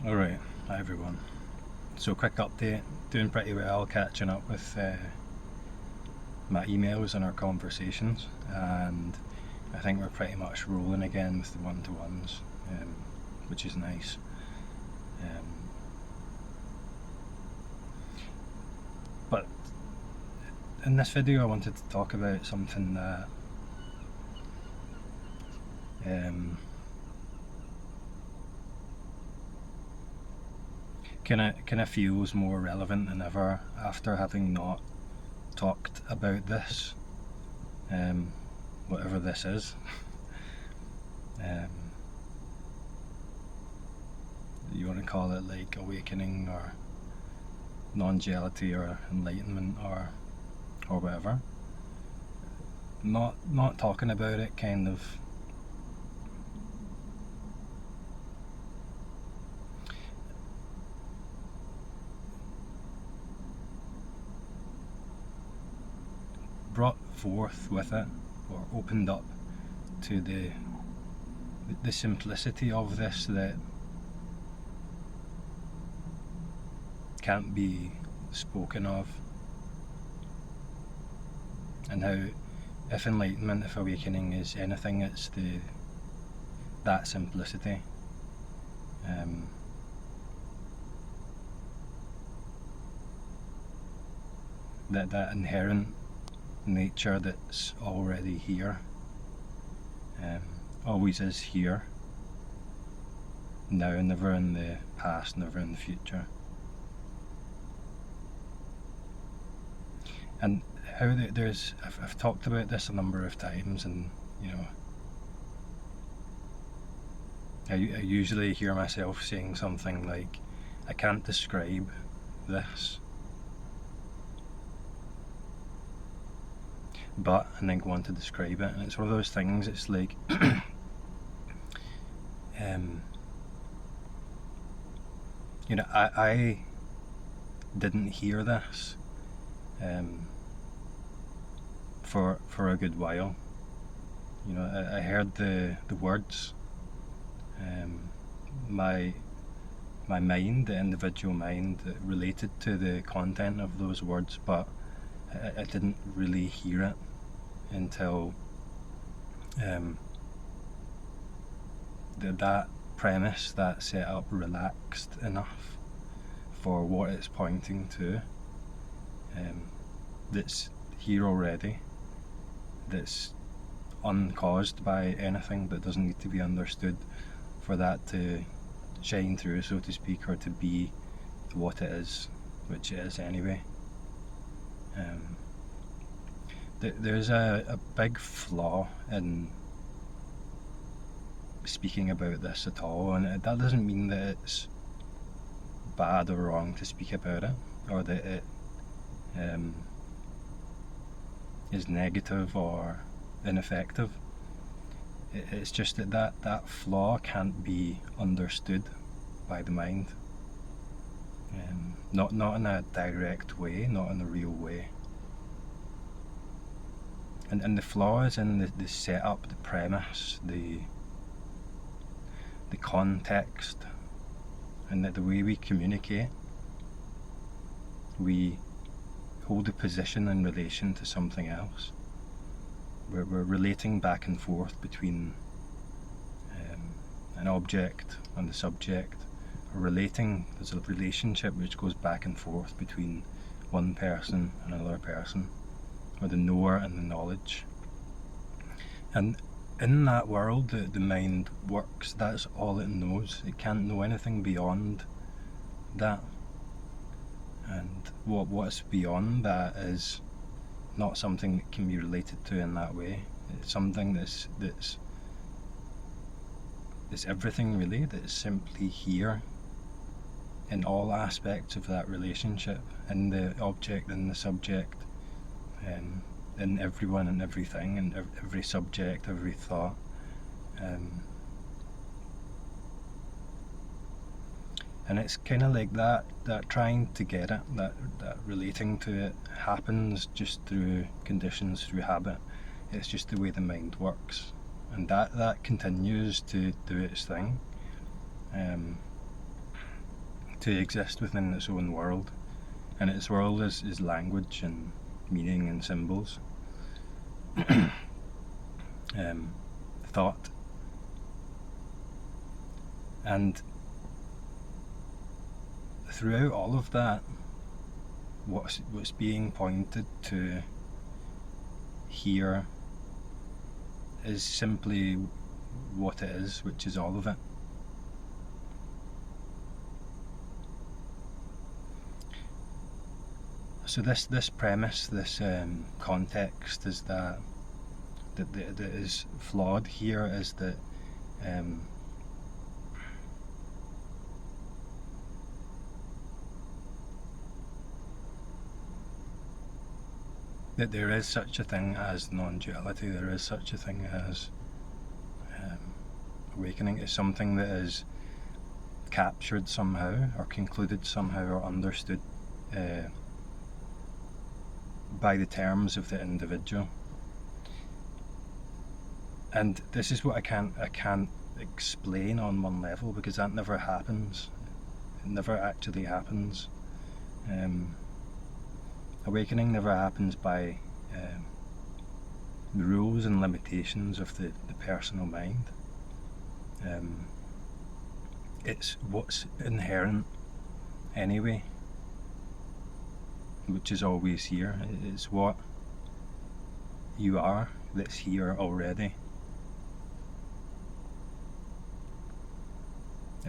Alright, hi everyone. So quick update, doing pretty well, catching up with my emails and our conversations, and I think we're pretty much rolling again with the one-to-ones, which is nice. But in this video I wanted to talk about something that kind of feels more relevant than ever after having not talked about this, whatever this is. You want to call it like awakening or non-duality or enlightenment or whatever. Not talking about it kind of brought forth with it, or opened up to the simplicity of this that can't be spoken of, and how if enlightenment, if awakening is anything, it's that simplicity. That inherent nature that's already here, always is here, now, never in the past, never in the future. And how there's, I've talked about this a number of times, and you know, I usually hear myself saying something like, I can't describe this, but, and then go on to describe it, and it's one of those things, it's like you know, I didn't hear this for a good while. You know, I heard the words, my mind, the individual mind, related to the content of those words, but I didn't really hear it until that premise, that setup, relaxed enough for what it's pointing to, that's here already, that's uncaused by anything, that doesn't need to be understood for that to shine through, so to speak, or to be what it is, which it is anyway. There's a big flaw in speaking about this at all, and that doesn't mean that it's bad or wrong to speak about it, or that it is negative or ineffective. It's just that flaw can't be understood by the mind, not in a direct way, not in a real way. And the flaw is in the setup, the premise, the context, and the way we communicate. We hold a position in relation to something else. We're relating back and forth between an object and the subject. There's a relationship which goes back and forth between one person and another person, or the knower and the knowledge. And in that world, the mind works. That's all it knows. It can't know anything beyond that. And what's beyond that is not something that can be related to in that way. It's something that's everything, really, that's simply here in all aspects of that relationship, in the object, in the subject, in everyone and everything, and every subject, every thought. And it's kind of like that trying to get it, that relating to it, happens just through conditions, through habit. It's just the way the mind works, and that continues to do its thing. to exist within its own world, and its world is language and meaning and symbols, thought, and throughout all of that, what's being pointed to here is simply what it is, which is all of it. So this premise, this context is that is flawed here, is that that there is such a thing as non-duality, there is such a thing as awakening is something that is captured somehow, or concluded somehow, or understood by the terms of the individual. And this is what I can't explain on one level, because that never happens. It never actually happens. Awakening never happens by the rules and limitations of the personal mind. It's what's inherent anyway, which is always here. It's what you are that's here already,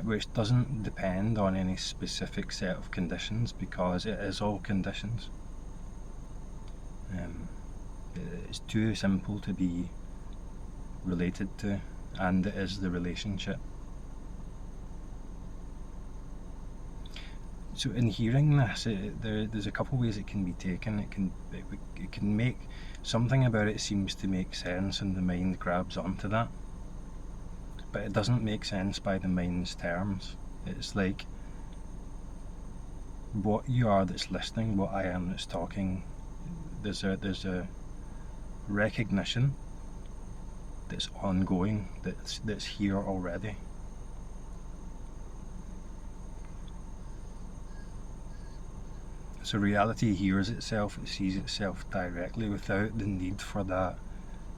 which doesn't depend on any specific set of conditions, because it is all conditions. It's too simple to be related to, and it is the relationship. So in hearing this, there's a couple ways it can be taken. It can make something about it seems to make sense, and the mind grabs onto that. But it doesn't make sense by the mind's terms. It's like what you are that's listening, what I am that's talking. There's a recognition that's ongoing, that's here already. So reality hears itself, it sees itself directly without the need for that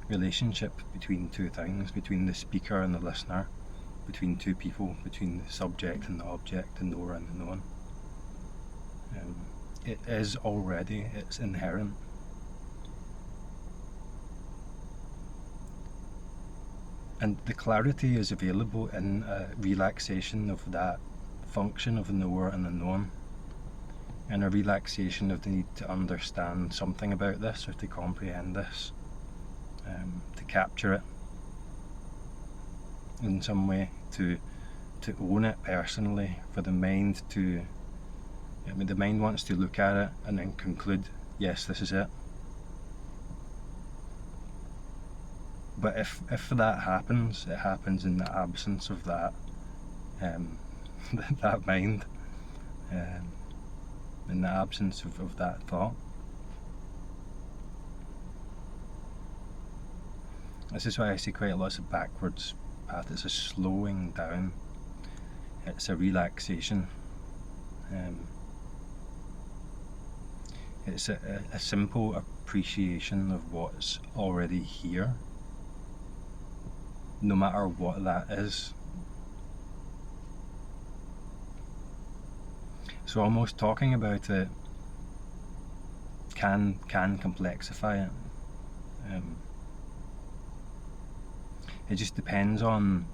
relationship between two things, between the speaker and the listener, between two people, between the subject and the object, the knower and the known. It is already, it's inherent. And the clarity is available in a relaxation of that function of the knower and the known, and a relaxation of the need to understand something about this, or to comprehend this, to capture it in some way, to own it personally, for the mind to, the mind wants to look at it and then conclude, yes, this is it. But if that happens, it happens in the absence of that that mind, in the absence of that thought. This is why I see quite lots of backwards path. It's a slowing down, it's a relaxation, it's a simple appreciation of what's already here, no matter what that is. So almost talking about it can complexify it. It just depends on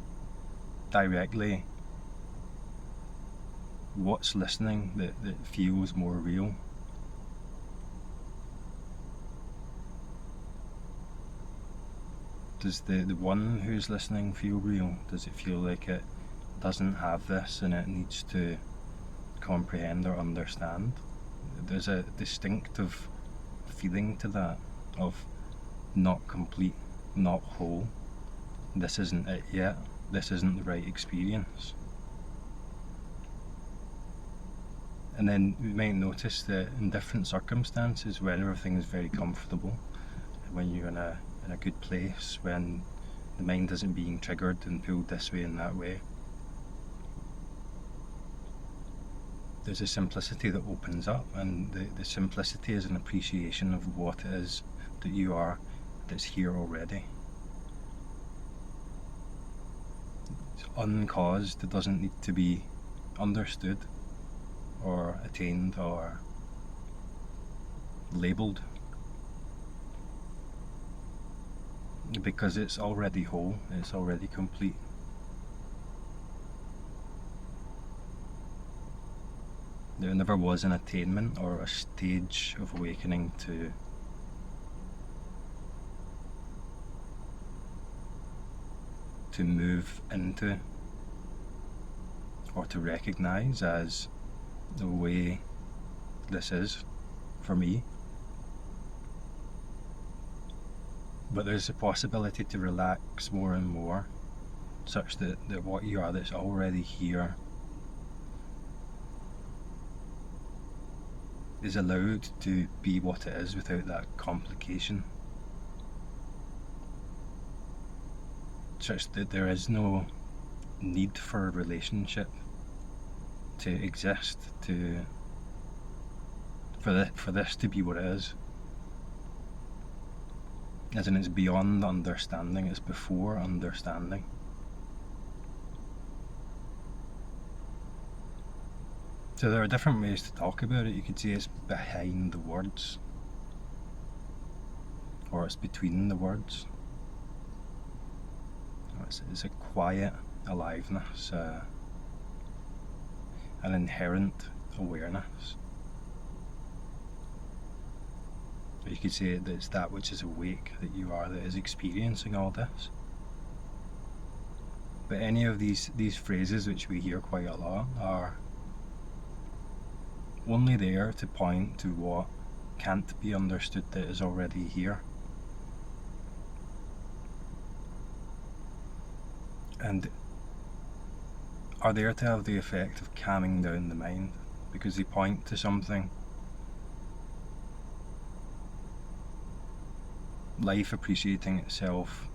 directly what's listening that feels more real. Does the one who's listening feel real? Does it feel like it doesn't have this and it needs to comprehend or understand? There's a distinctive feeling to that, of not complete, not whole. This isn't it yet. This isn't the right experience. And then you might notice that in different circumstances, when everything is very comfortable, when you're in a good place, when the mind isn't being triggered and pulled this way and that way, there's a simplicity that opens up, and the simplicity is an appreciation of what it is that you are, that's here already. It's uncaused. It doesn't need to be understood or attained or labelled, because it's already whole, it's already complete. There never was an attainment or a stage of awakening to move into or to recognize as the way this is for me. But there's a possibility to relax more and more, such that what you are that's already here is allowed to be what it is without that complication, such that there is no need for a relationship to exist, for this to be what it is. As in, it's beyond understanding, it's before understanding. So there are different ways to talk about it. You could say it's behind the words, or it's between the words. It's a quiet aliveness, an inherent awareness. Or you could say that it's that which is awake, that you are, that is experiencing all this. But any of these phrases, which we hear quite a lot, are only there to point to what can't be understood that is already here. And are there to have the effect of calming down the mind, because they point to something, life appreciating itself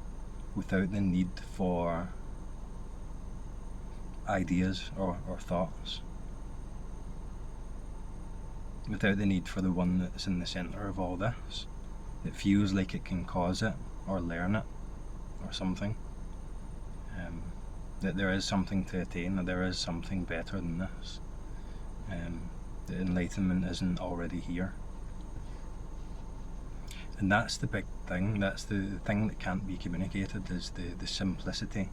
without the need for ideas or thoughts, without the need for the one that's in the centre of all this. It feels like it can cause it or learn it or something. That there is something to attain, that there is something better than this. That enlightenment isn't already here. And that's the big thing, that's the thing that can't be communicated, is the simplicity.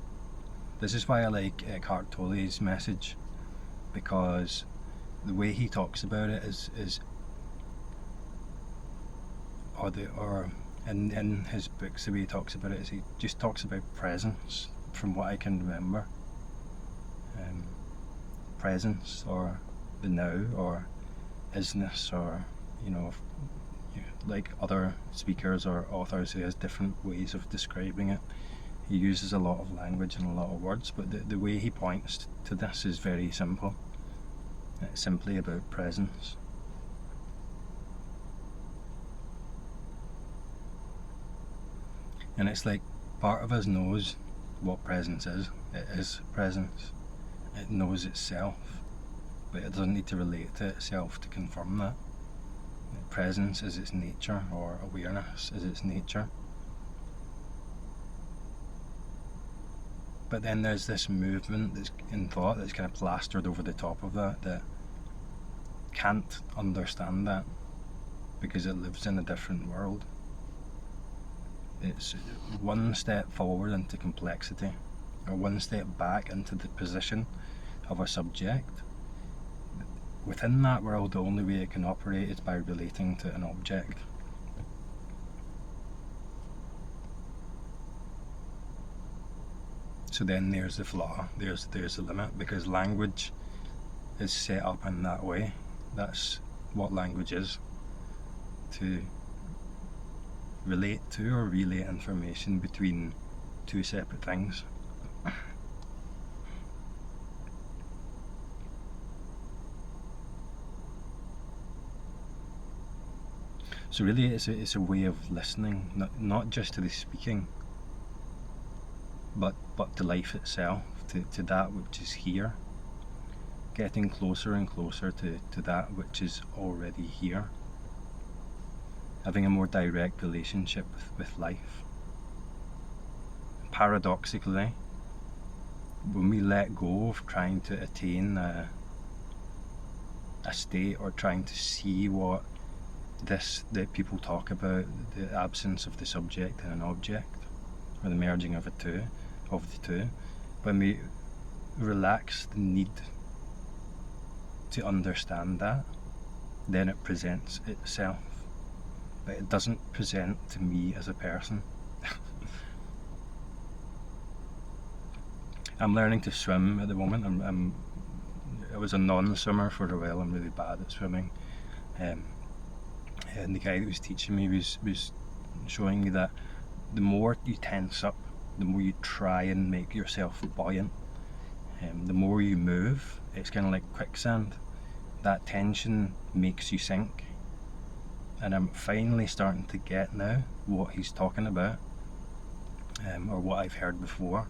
This is why I like Eckhart Tolle's message, because the way he talks about it is in his books, the way he talks about it is he just talks about presence, from what I can remember. Presence, or the now, or isness, or, like other speakers or authors, he has different ways of describing it. He uses a lot of language and a lot of words, but the way he points to this is very simple. It's simply about presence. And it's like part of us knows what presence is. It is presence. It knows itself, but it doesn't need to relate to itself to confirm that. Presence is its nature, or awareness is its nature. But then there's this movement that's in thought that's kind of plastered over the top of that can't understand that, because it lives in a different world. It's one step forward into complexity, or one step back into the position of a subject. Within that world, the only way it can operate is by relating to an object. So then there's the flaw, there's the limit, because language is set up in that way. That's what language is, to relate to or relay information between two separate things. So really it's a way of listening, not just to the speaking, but to life itself, to that which is here, getting closer and closer to that which is already here, having a more direct relationship with life. Paradoxically, when we let go of trying to attain a state or trying to see what this that people talk about, the absence of the subject and an object, or the merging of the two, when we relax the need to understand that, then it presents itself, but it doesn't present to me as a person. I'm learning to swim at the moment. I was a non-swimmer for a while. I'm really bad at swimming, and the guy that was teaching me was showing me that the more you tense up, the more you try and make yourself buoyant, the more you move, it's kind of like quicksand. That tension makes you sink, and I'm finally starting to get now what he's talking about, or what I've heard before.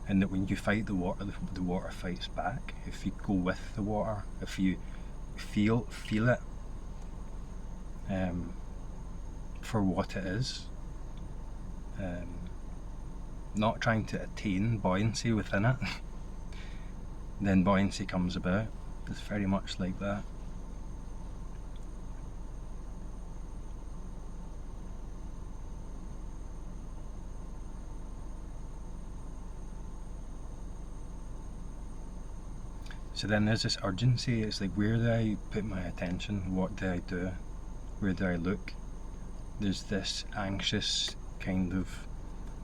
And that when you fight the water fights back. If you go with the water, if you feel it for what it is, not trying to attain buoyancy within it, then buoyancy comes about. It's very much like that. So then there's this urgency. It's like, where do I put my attention? What do I do? Where do I look? There's this anxious, kind of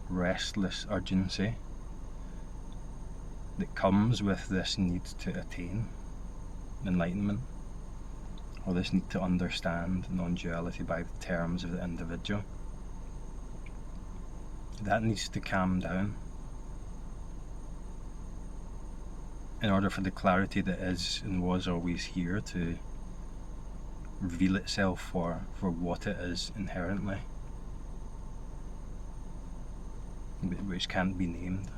restless urgency that comes with this need to attain enlightenment, or this need to understand non-duality by the terms of the individual. That needs to calm down in order for the clarity that is and was always here to reveal itself for what it is inherently, which can't be named.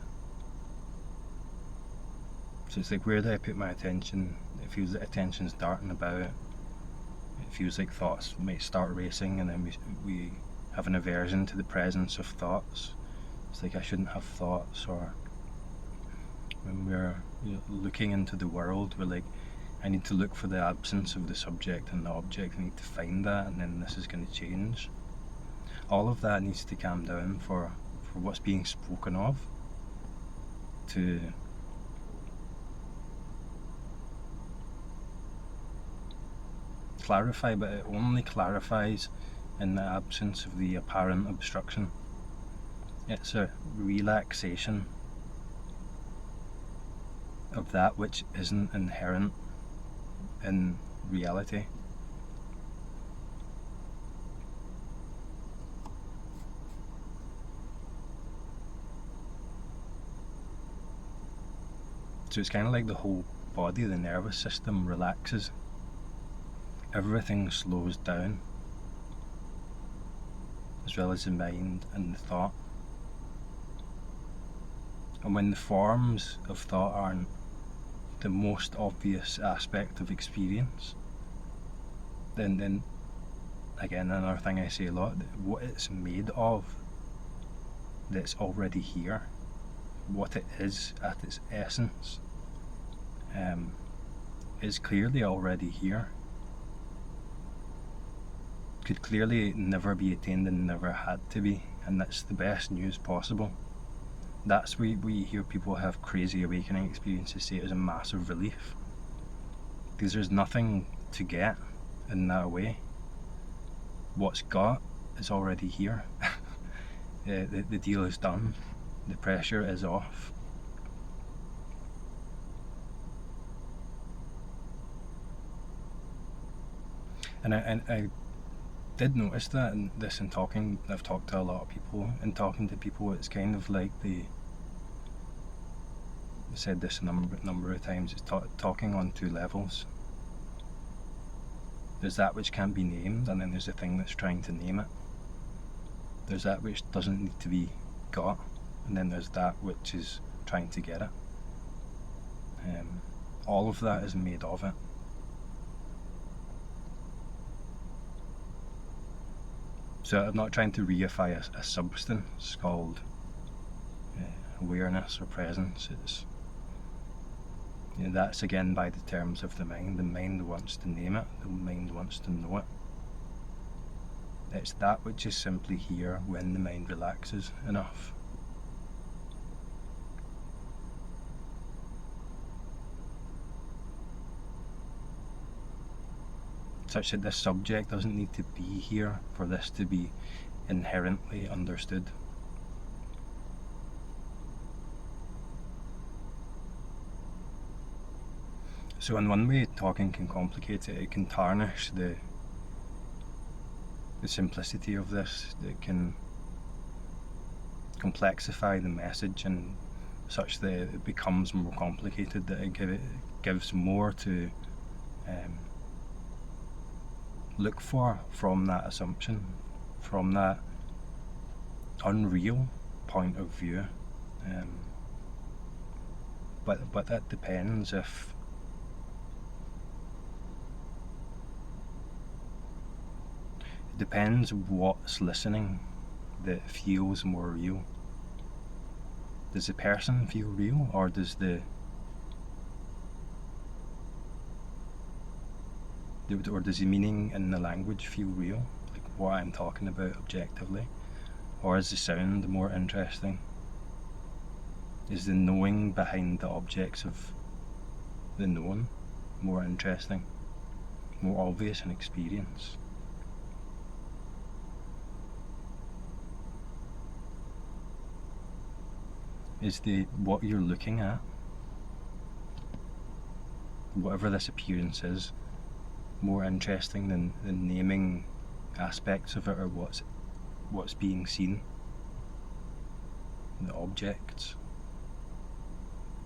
So it's like, where do I put my attention? It feels like attention's darting about. It feels like thoughts might start racing, and then we have an aversion to the presence of thoughts. It's like, I shouldn't have thoughts. Or when we're looking into the world, we're like, I need to look for the absence of the subject and the object. I need to find that, and then this is going to change. All of that needs to calm down for what's being spoken of to clarify, but it only clarifies in the absence of the apparent obstruction. It's a relaxation of that which isn't inherent in reality. So it's kind of like the whole body, the nervous system relaxes. Everything slows down, as well as the mind and the thought. And when the forms of thought aren't the most obvious aspect of experience, then again, another thing I say a lot, what it's made of, that's already here, what it is at its essence, is clearly already here. Could clearly never be attained and never had to be, and that's the best news possible. That's where we hear people have crazy awakening experiences say it was a massive relief, because there's nothing to get in that way. What's got is already here. The deal is done. The pressure is off. And I did notice that in this, in talking, I've talked to a lot of people, and talking to people, it's kind of like I said this a number of times, it's talking on two levels. There's that which can't be named, and then there's the thing that's trying to name it. There's that which doesn't need to be got, and then there's that which is trying to get it. all of that is made of it. So I'm not trying to reify a substance called awareness or presence. It's, that's again by the terms of the mind. The mind wants to name it, the mind wants to know it. It's that which is simply here when the mind relaxes enough. Such that this subject doesn't need to be here for this to be inherently understood. So in one way, talking can complicate it. It can tarnish the simplicity of this. It can complexify the message and such that it becomes more complicated, that it gives more to look for from that assumption, from that unreal point of view. But that depends if it depends what's listening that feels more real. Does the person feel real, or does the meaning in the language feel real, like what I'm talking about objectively? Or is the sound more interesting? Is the knowing behind the objects of the known more interesting, more obvious in experience? Is what you're looking at, whatever this appearance is, more interesting than naming aspects of it, or what's being seen, the objects?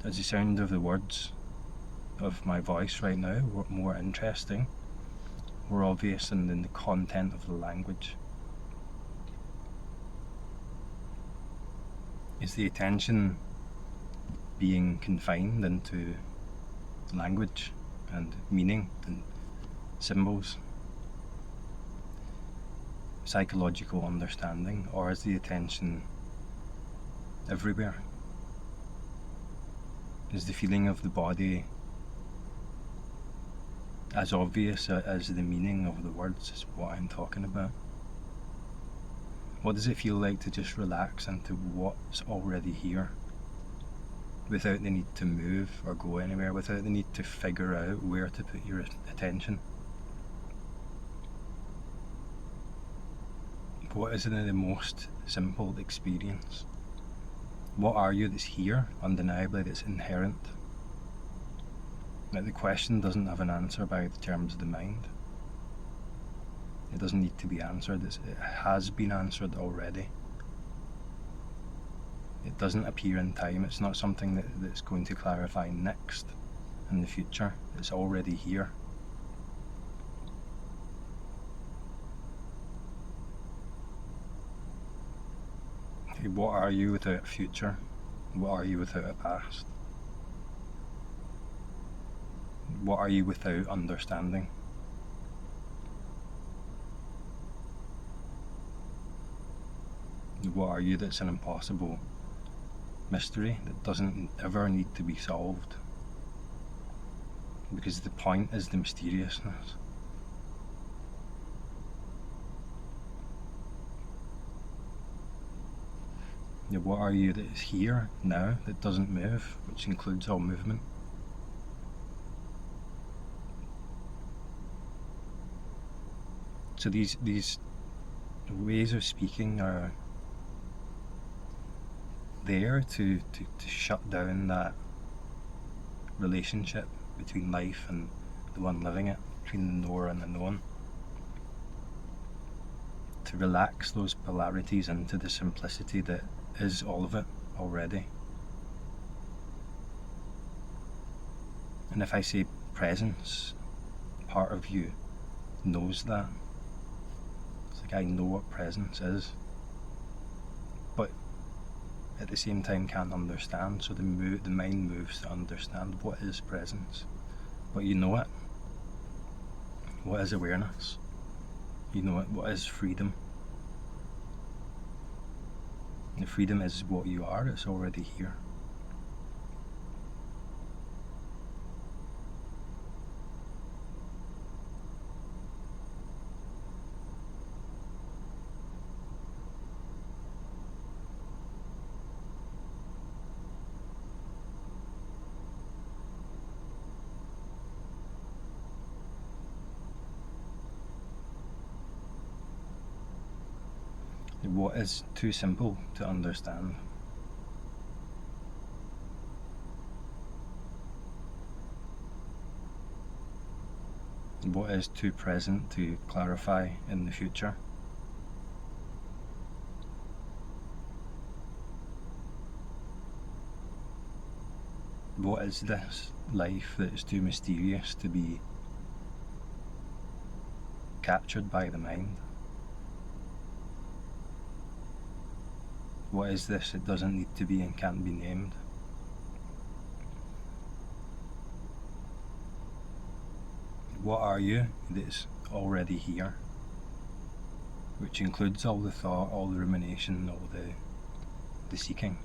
Is the sound of the words of my voice right now more interesting, more obvious than the content of the language? Is the attention being confined into language and meaning and symbols, psychological understanding, or is the attention everywhere? Is the feeling of the body as obvious as the meaning of the words, is what I'm talking about? What does it feel like to just relax into what's already here, without the need to move or go anywhere, without the need to figure out where to put your attention? What is the most simple experience? What are you that's here, undeniably, that's inherent? Like, the question doesn't have an answer by the terms of the mind. It doesn't need to be answered. It has been answered already. It doesn't appear in time. It's not something that's going to clarify next in the future. It's already here. What are you without a future? What are you without a past? What are you without understanding? What are you that's an impossible mystery that doesn't ever need to be solved? Because the point is the mysteriousness. What are you that is here now, that doesn't move, which includes all movement? So these ways of speaking are there to shut down that relationship between life and the one living it, between the knower and the known. To relax those polarities into the simplicity that is all of it already. And if I say presence, part of you knows that. It's like, I know what presence is. But at the same time can't understand. So the mind moves to understand what is presence, but you know it. What is awareness? You know it. What is freedom? And freedom is what you are. It's already here. What is too simple to understand? What is too present to clarify in the future? What is this life that is too mysterious to be captured by the mind? What is this that doesn't need to be and can't be named? What are you that's already here? Which includes all the thought, all the rumination, all the seeking.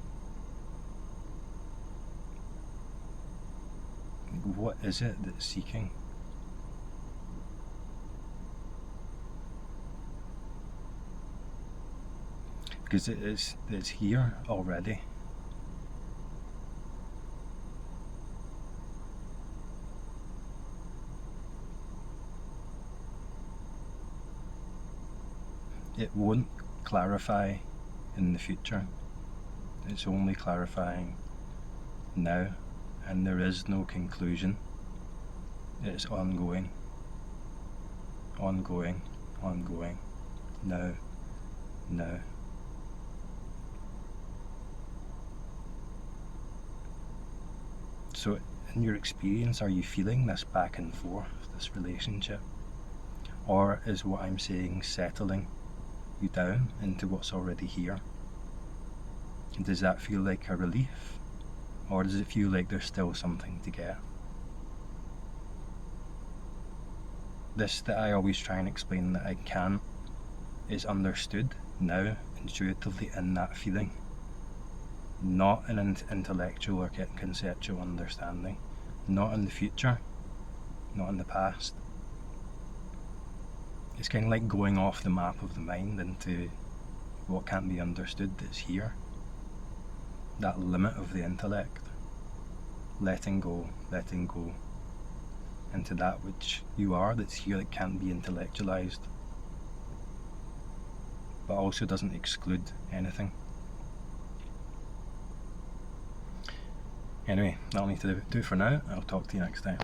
What is it that's seeking? Because it's here already. It won't clarify in the future. It's only clarifying now, and there is no conclusion. It's ongoing, ongoing, ongoing, now, now. So in your experience, are you feeling this back and forth, this relationship? Or is what I'm saying settling you down into what's already here? And does that feel like a relief? Or does it feel like there's still something to get? This that I always try and explain that I can't is understood now, intuitively, in that feeling. Not in an intellectual or conceptual understanding. Not in the future. Not in the past. It's kind of like going off the map of the mind into what can't be understood that's here. That limit of the intellect. Letting go into that which you are that's here, that can't be intellectualized, but also doesn't exclude anything. Anyway, that'll need to do it for now. I'll talk to you next time.